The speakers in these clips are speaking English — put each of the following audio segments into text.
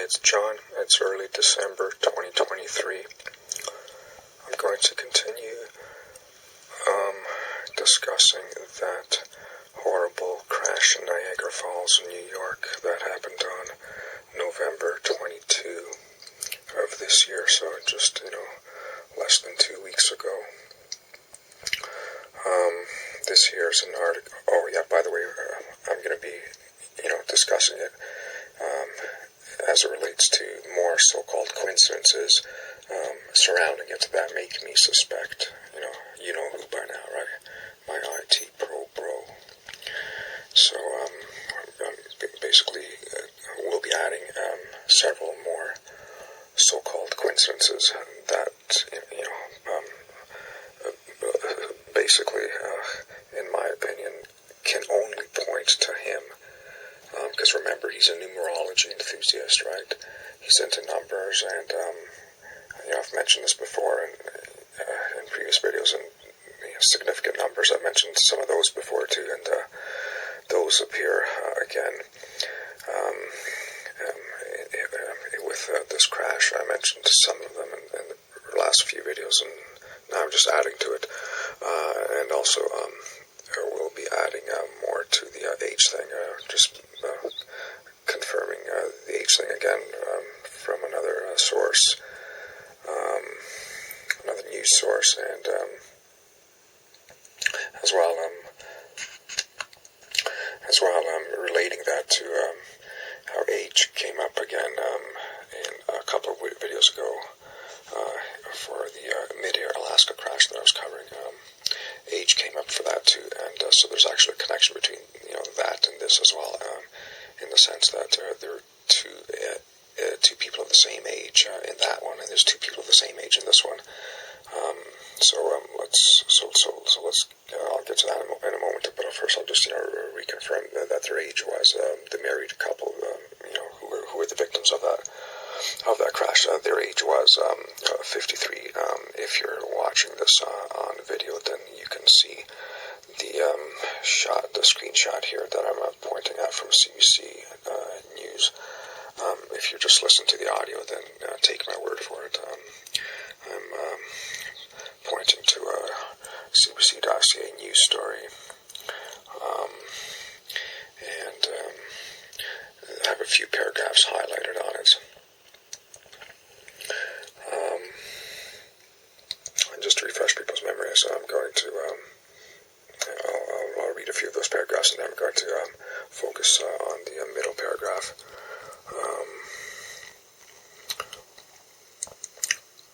It's John. It's early December 2023. I'm going to continue discussing that horrible crash in Niagara Falls, New York that happened on November 22 of this year, so just, less than 2 weeks ago. This here's an article. Oh, yeah, by the way, I'm going to be, discussing it as it relates to more so-called coincidences surrounding it that make me suspect, you know who by now, right? My IT bro. So, basically, we'll be adding several more so-called coincidences that, basically, in my opinion, can only point to him. Because remember, he's a numerology enthusiast, right? He's into numbers, and I've mentioned this before in previous videos, and significant numbers. I've mentioned some of those before too, and those appear again with this crash. I mentioned some of them in the last few videos, and now I'm just adding to it, and also we'll be adding more to the age thing, just confirming the age thing again from another source, another news source, and as well relating that to how age came up again in a couple of videos ago for the mid-air Alaska crash that I was covering. Age came up for that too, and so there's actually a connection between that and this as well, in the sense that there are two people of the same age in that one, and there's two people of the same age in this one. Let's I'll get to that in a moment, but first I'll just reconfirm that their age was the married couple, who were the victims of that crash. Their age was 53. If you're watching this on video, then you can see the screenshot here that I'm pointing at from CBC News. If you just listen to the audio, then take my word for it. I'm pointing to a CBC.ca news story, and I have a few paragraphs highlighted on it. And just to refresh people's memories, I'm going to I'll read a few of those paragraphs, and then I'm going to focus on the middle paragraph.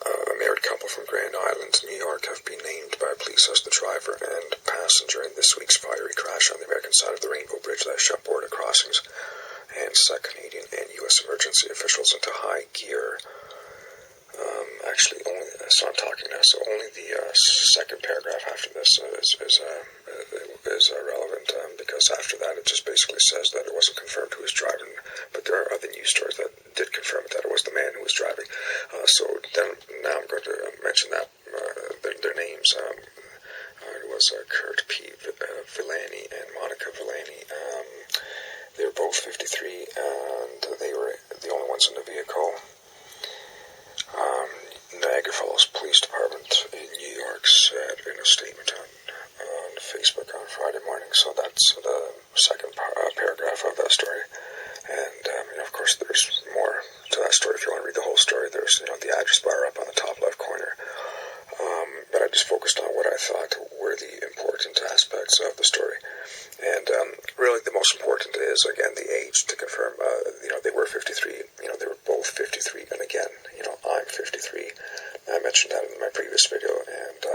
A married couple from Grand Island, New York, have been named by police as the driver and passenger in this week's fiery crash on the American side of the Rainbow Bridge that shut border crossings and set Canadian and U.S. emergency officials into high gear. Actually, so I'm talking now, so only the second paragraph after this is relevant, because after that it just basically says that it wasn't confirmed who was driving, but there are other news stories that did confirm that it was the man who was driving. So then now I'm going to mention that their names. It was Kurt P. Villani and Monica Villani. They were both 53, and they were the only ones in the vehicle. Niagara Falls Police Department in New York said in a statement on Facebook on Friday morning. So that's the second paragraph of that story. And, of course, there's more to that story. If you want to read the whole story, there's, the address bar up on the top left corner. But I just focused on what I thought were the important aspects of the story. And really the most important is, again, the age, to confirm, they were 53, they were both 53, and again, I'm 53. I mentioned that in my previous video, and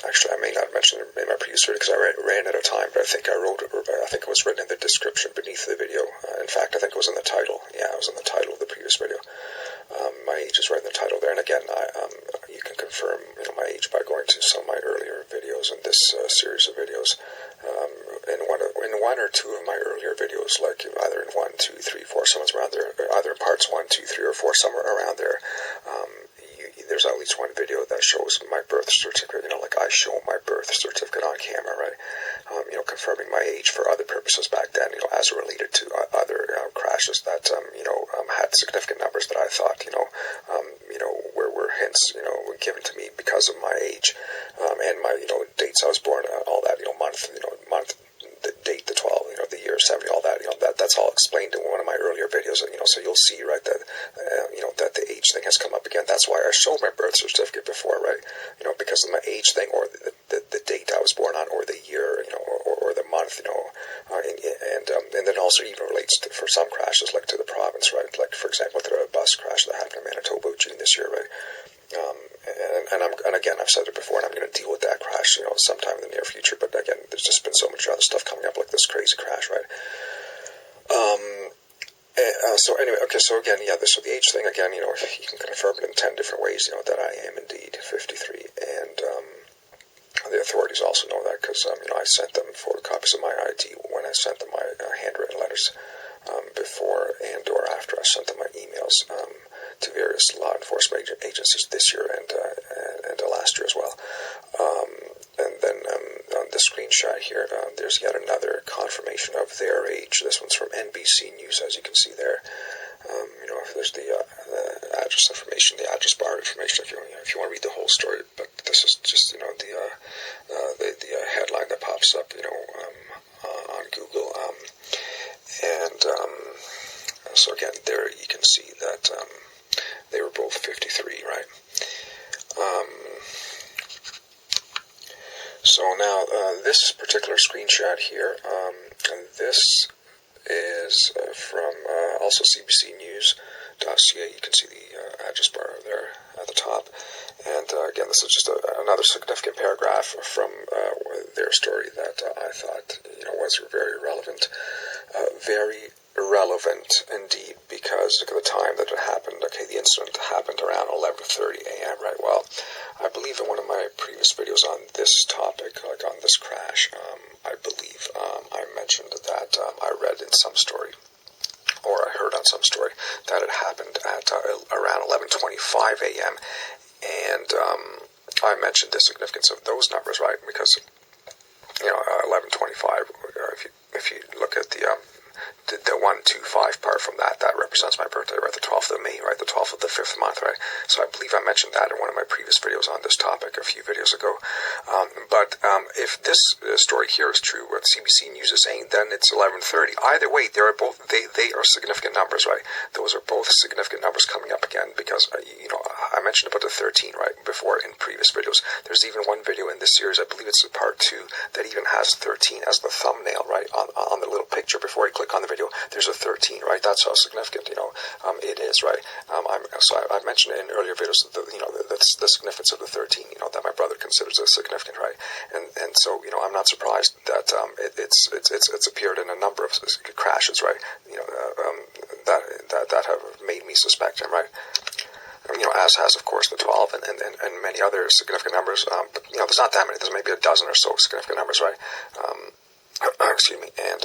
actually I may not have mentioned it in my previous video because I ran out of time, but I think it was written in the description beneath the video. In fact, I think it was in the title. Yeah, it was in the title of the previous video. My age is right in the title there, and again, you can confirm my age by going to some of my earlier videos in this series of videos. In one or two of my earlier videos, like either in 1, 2, 3, 4, somewhere around there, either in parts 1, 2, 3, or 4, somewhere around there, there's at least one video that shows my birth certificate, like I show my birth certificate on camera, right? Confirming my age for other purposes back then, as related to other crash crashes that, had significant numbers that I thought, were hints, given to me because of my age, and my, dates I was born, all that, month, the date, the 12, the year 70, all that, that's all explained in one of my earlier videos, so you'll see, right, that, that the age thing has come up again. That's why I showed my birth certificate before, right, because of my age thing, or the date I was born on, or the year, or the month, and then also even relates to, for some crashes, like to the province, right, like, for example, the bus crash that happened in Manitoba, June this year, right, and again, I've said it before, and I'm going to deal with that crash, sometime in the near future. But again, there's just been so much other stuff coming up, like this crazy crash, right? So anyway, okay. So again, so the age thing again, you can confirm it in 10 different ways, that I am indeed 53, and the authorities also know that because I sent them photocopies of my ID when I sent them my handwritten letters before and or after I sent them my emails. To various law enforcement agencies this year and last year as well. And then on this screenshot here, there's yet another confirmation of their age. This one's from NBC News, as you can see there. There's the address information, the address bar information, if you want to read the whole story. But this is just the headline that pops up on Google. So again, there you can see that. They were both 53, right? So now, this particular screenshot here, and this is from also CBCnews.ca. You can see the address bar there at the top. And again, this is just another significant paragraph from their story that I thought, was very relevant. Very relevant indeed, because look at the time that it happened. Okay, the incident happened around 11:30 a.m. Right. Well, I believe in one of my previous videos on this topic, like on this crash, I believe I mentioned that I read in some story, or I heard on some story, that it happened at around 11:25 a.m. And I mentioned the significance of those numbers, right? Because 11:25. If you look at the 1-2-5 part from that represents my birthday, right? The 12th of May, right? The 12th of the 5th month, right? So I believe I mentioned that in one of my previous videos on this topic a few videos ago. But if this story here is true, what CBC News is saying, then it's 11:30. Either way, they are significant numbers, right? Those are both significant numbers coming up again because, I mentioned about the 13, right, before in previous videos. There's even one video in this series, I believe it's part 2, that even has 13 as the thumbnail, right, on the little picture before you click on the video. There's a 13, right? That's how significant, it is, right? I mentioned in earlier videos the significance of the 13, that my brother considers as significant, right? And so, I'm not surprised that it's appeared in a number of crashes, right? That have made me suspect him, right? As has, of course, the 12 and many other significant numbers. But, there's not that many. There's maybe a dozen or so significant numbers, right? Excuse me. And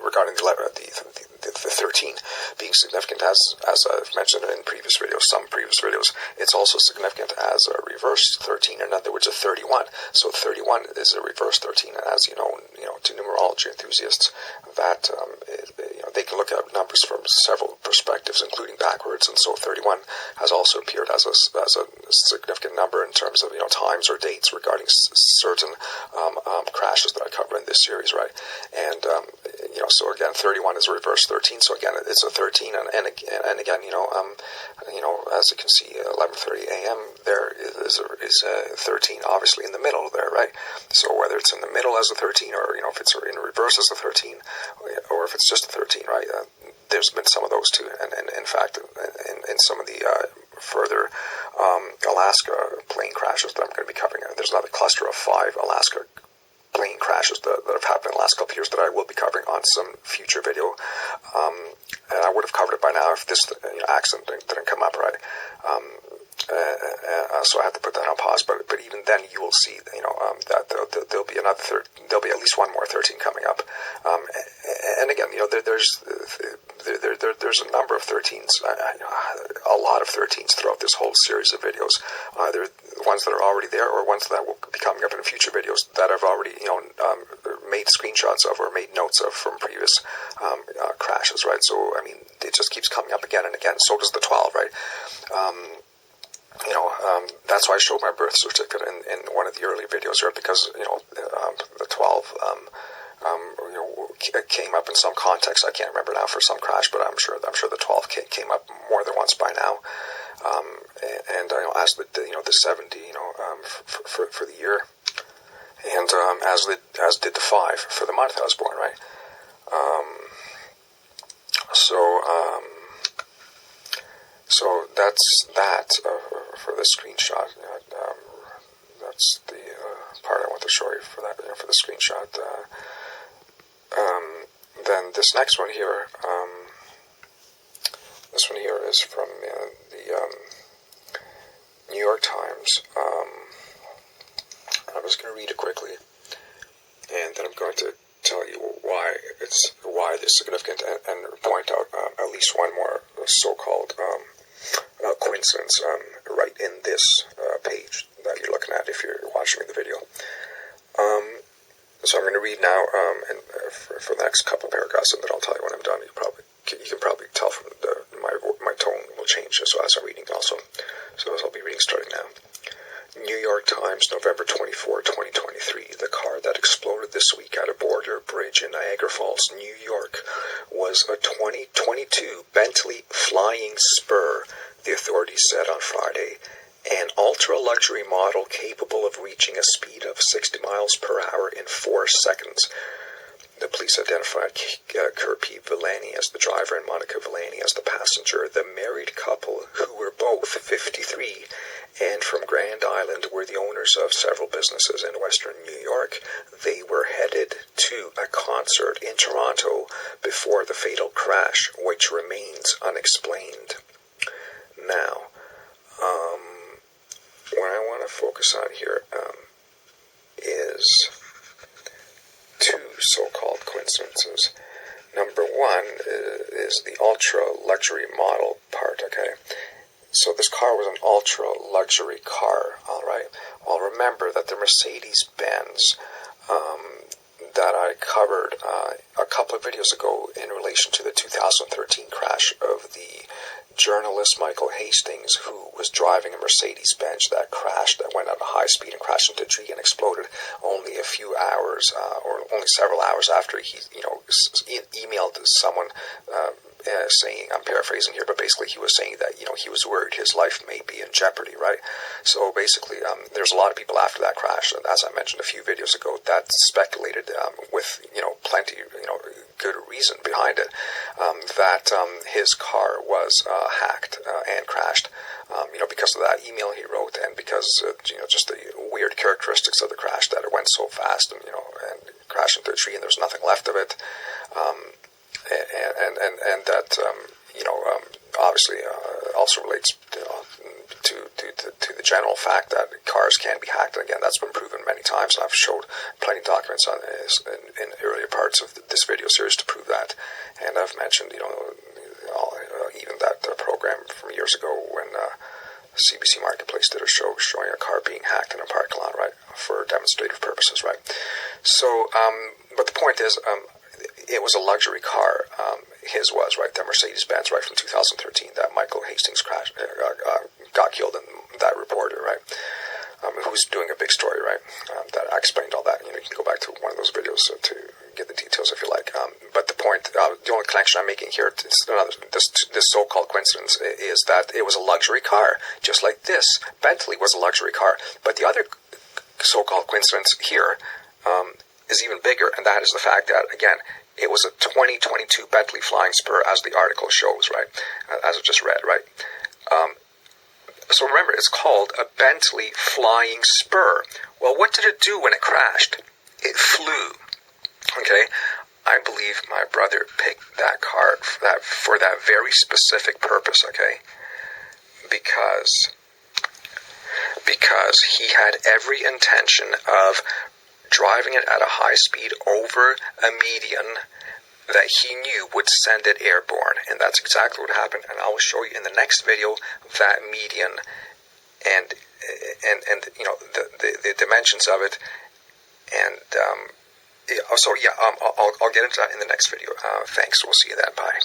regarding the 13 being significant, as I've mentioned in previous videos, some previous videos, it's also significant as a reverse 13. In other words, a 31. So 31 is a reverse 13, and as you know, to numerology enthusiasts, that they can look at numbers from several perspectives, including backwards. And so 31 has also appeared as a significant number in terms of times or dates regarding certain crashes that I cover in this series, right? And so again, 31 is a reverse 13. So again, it's a 13, and again, as you can see, 11:30 a.m. there is a 13, obviously in the middle there, right? So whether it's in the middle as a 13, or if it's in reverse as a 13, or if it's just a 13, right? There's been some of those too, and in fact, in some of the further Alaska plane crashes that I'm going to be covering, there's another cluster of 5 Alaska plane crashes that have happened in the last couple of years that I will be covering on some future video. And I would have covered it by now if this accident didn't come up, right? So I have to put that on pause. But even then, you will see, that there'll be there'll be at least one more 13 coming up. And again, there's a number of 13s, a lot of 13s throughout this whole series of videos. Either ones that are already there or ones that will be coming up in future videos that have already, made screenshots of or made notes of from previous crashes, right? So, I mean, it just keeps coming up again and again. So does the 12, right? That's why I showed my birth certificate in one of the early videos here, because, the 12, came up in some context. I can't remember now for some crash, but I'm sure the 12 came up more than once by now. As the 70, for the year, and as did the 5 for the month I was born, right? So that's that for the screenshot. That's the part I want to show you for that, for the screenshot. Then this next one here, is from the New York Times. I'm just going to read it quickly, and then I'm going to tell you why it's significant, and point out at least one more so-called coincidence right in this page that you're looking at if you're watching the video. So I'm going to read now for the next couple paragraphs, and then I'll tell you when I'm done. You can probably tell from my tone will change so as I'm reading also. So I'll be reading starting now. New York Times, November 24, 2023. The car that exploded this week at a border bridge in Niagara Falls, New York, was a 2022 Bentley Flying Spur, the authorities said on Friday, an ultra-luxury model capable of reaching a speed of 60 miles per hour in 4 seconds. The police identified Kirby Villani as the driver and Monica Villani as the passenger. The married couple, who were both 53 and from Grand Island, were the owners of several businesses in western New York. They were headed to a concert in Toronto before the fatal crash, which remains unexplained. Now, what I want to focus on here is 2 so-called coincidences. Number 1 is the ultra-luxury model part, okay? So this car was an ultra-luxury car, all right? Well, remember that the Mercedes-Benz that I covered a couple of videos ago in relation to the 2013 crash of the journalist Michael Hastings, who was driving a Mercedes-Benz that crashed, that went at a high speed and crashed into a tree and exploded only a few hours, or only several hours after he, emailed someone saying, I'm paraphrasing here, but basically he was saying that, he was worried his life may be in jeopardy, right? So basically, there's a lot of people after that crash, as I mentioned a few videos ago, that speculated with, plenty, good reason behind it, that his car was hacked and crashed, because of that email he wrote, and because, just the weird characteristics of the crash, that it went so fast and, and crashed into a tree and there's nothing left of it. And that obviously also relates to the general fact that cars can be hacked. And again, that's been proven many times, and I've showed plenty of documents on this in earlier parts of this video series to prove that. And I've mentioned even that program from years ago when CBC Marketplace did a show showing a car being hacked in a parking lot, right, for demonstrative purposes, right? So, but the point is, it was a luxury car. His was, right, the Mercedes-Benz, right, from 2013, that Michael Hastings crashed, got killed in, that reporter, right, who's doing a big story, right, that I explained all that. You can go back to one of those videos to get the details if you like. But the point, the only connection I'm making here, this so-called coincidence, is that it was a luxury car, just like this Bentley was a luxury car. But the other so-called coincidence here is even bigger, and that is the fact that, again, it was a 2022 Bentley Flying Spur, as the article shows, right, as I just read, right. So remember, it's called a Bentley Flying Spur. Well, what did it do when it crashed? It flew. Okay, I believe my brother picked that car for that very specific purpose. Okay, because he had every intention of driving it at a high speed over a median that he knew would send it airborne, and that's exactly what happened. And I will show you in the next video that median and the dimensions of it, and I'll get into that in the next video. Thanks. We'll see you then. Bye.